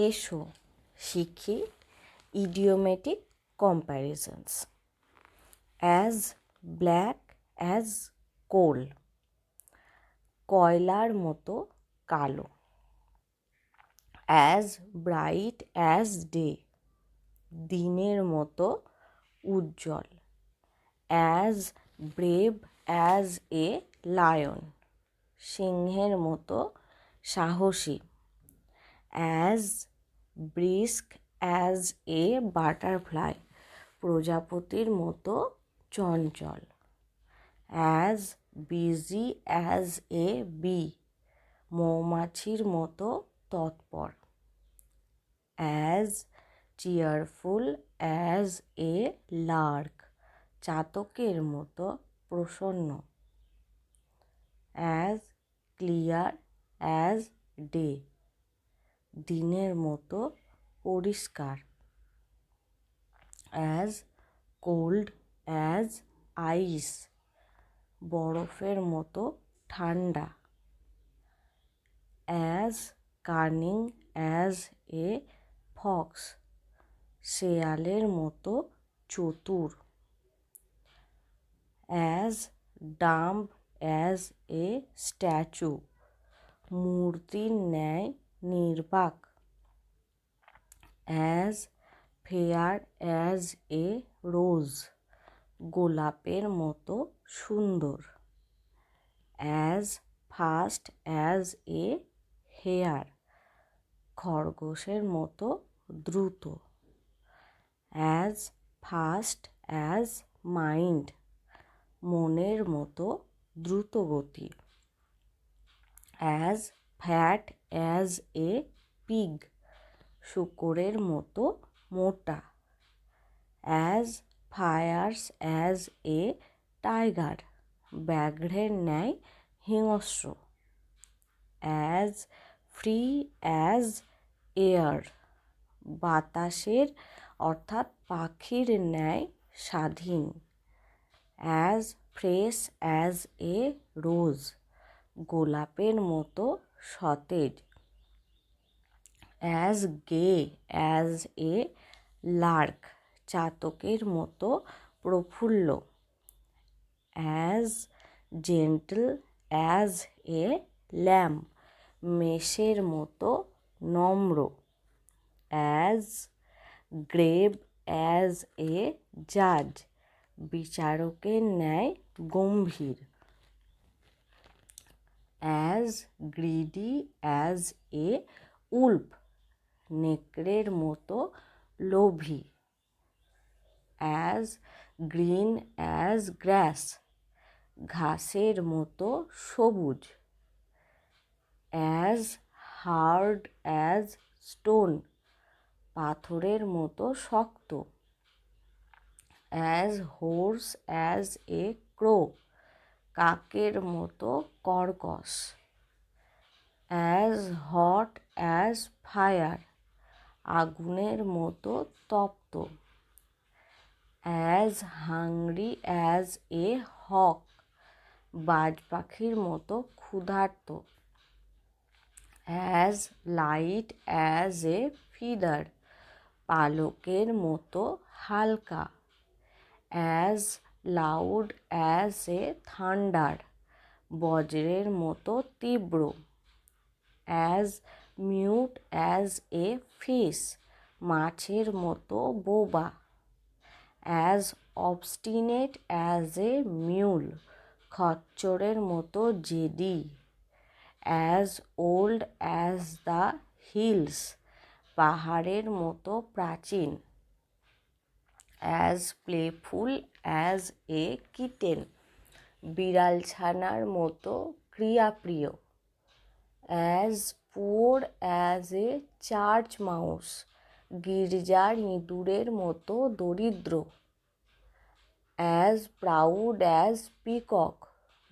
এসো শিখি idiomatic comparisons. As black as coal, কয়লার মতো কালো। As bright as day, দিনের মতো উজ্জ্বল। As brave as a lion, সিংহের মতো সাহসী। As brisk as a butterfly, প্রজাপতির মতো চঞ্চল। As busy as a bee, মৌমাছির মতো তৎপর। As cheerful as a lark, চাতকের মতো প্রসন্ন। As clear as day, দিনের মতো পরিষ্কার। As cold as ice, বরফের মতো ঠান্ডা। As cunning as a fox, শেয়ালের মতো চতুর। As dumb as a statue, মূর্তির ন্যায় নির্বাক। As fair as a rose, গোলাপের মতো সুন্দর। As fast as a hare, খরগোশের মতো দ্রুত। As fast as mind, মনের মতো দ্রুতগতি। As fat as a pig, শূকরের মতো মোটা। As fierce as a tiger, ব্যাঘ্রের ন্যায় হিংস্র। As free as air, বাতাসের অর্থাৎ পাখির ন্যায় স্বাধীন। As fresh as a rose, গোলাপের মতো সতেজ। As gay as a lark, চাতকের মতো প্রফুল্ল। As gentle as a lamb, মেষের মতো নম্র। As grave as a judge, বিচারকের ন্যায় গম্ভীর। As greedy as a wolf, নেকড়ের মতো লোভী। As green as grass, ঘাসের মতো সবুজ। As hard as stone, পাথরের মতো শক্ত। As hoarse as a crow, কাকের মতো কর্কশ। As hot as fire, আগুনের মতো তপ্ত। As hungry as a hawk, বাজ পাখির মতো ক্ষুধার্ত। As light as a feather, পালকের মতো হালকা। As loud as a thunder, বজ্রের মতো তীব্র। As mute as a fish, মাছের মতো বোবা। As obstinate as a mule, খচ্চরের মতো জেদি। As old as the hills, পাহাড়ের মতো প্রাচীন। As playful as a kitten, বিড়ালছানার মতো ক্রিয়াপ্রিয়। As poor as a church mouse, গির্জার ইঁদুরের মতো দরিদ্র। As proud as peacock,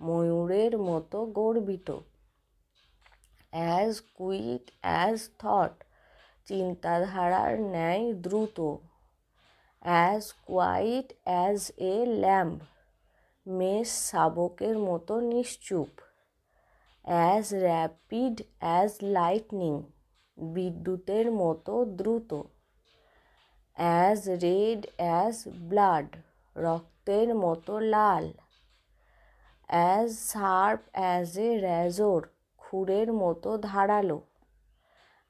ময়ূরের মতো গর্বিত। As quick as thought, চিন্তাধারার ন্যায় দ্রুত। As quiet as a lamb, মেষ শাবকের মতো নিশ্চুপ। As rapid as lightning, বিদ্যুতের মতো দ্রুত। অ্যাজ রেড অ্যাজ ব্লাড, রক্তের মতো লাল। As sharp as a razor, ক্ষুরের মতো ধারালো।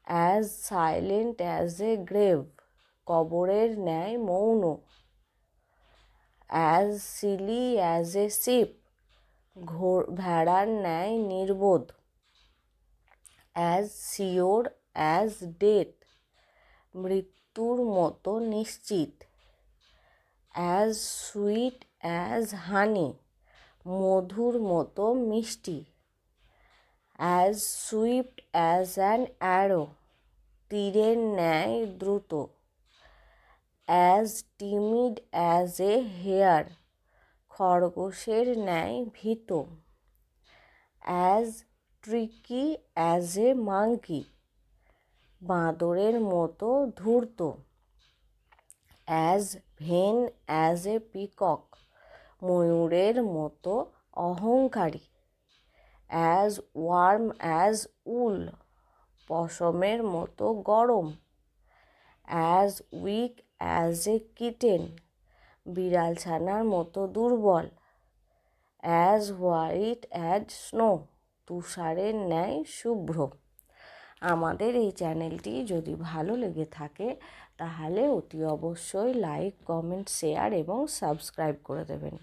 As silent as a grave, কবরের ন্যায় মৌন। As silly as a sheep, ভেড়ার ন্যায় নির্বোধ। অ্যাজ শিওর অ্যাজ ডেথ, মৃত্যুর মতো নিশ্চিত। অ্যাজ সুইট অ্যাজ হানি, মধুর মতো মিষ্টি। As swift as an arrow, তীরের ন্যায় দ্রুত। As timid as a hare, খরগোশের ন্যায় ভীত। As tricky as a monkey, বাঁদরের মতো ধূর্ত। As vain as a peacock, ময়ূরের মতো অহংকারী। অ্যাজ ওয়ার্ম অ্যাজ উল, পশমের মতো গরম। As weak as a kitten, বিড়ালছানার মতো দুর্বল। অ্যাজ হোয়াইট অ্যাজ স্নো, তুষারের ন্যায় শুভ্র। আমাদের এই চ্যানেলটি যদি ভালো লেগে থাকে তাহলে অতি অবশ্যই লাইক, কমেন্ট, শেয়ার এবং সাবস্ক্রাইব করে দেবেন।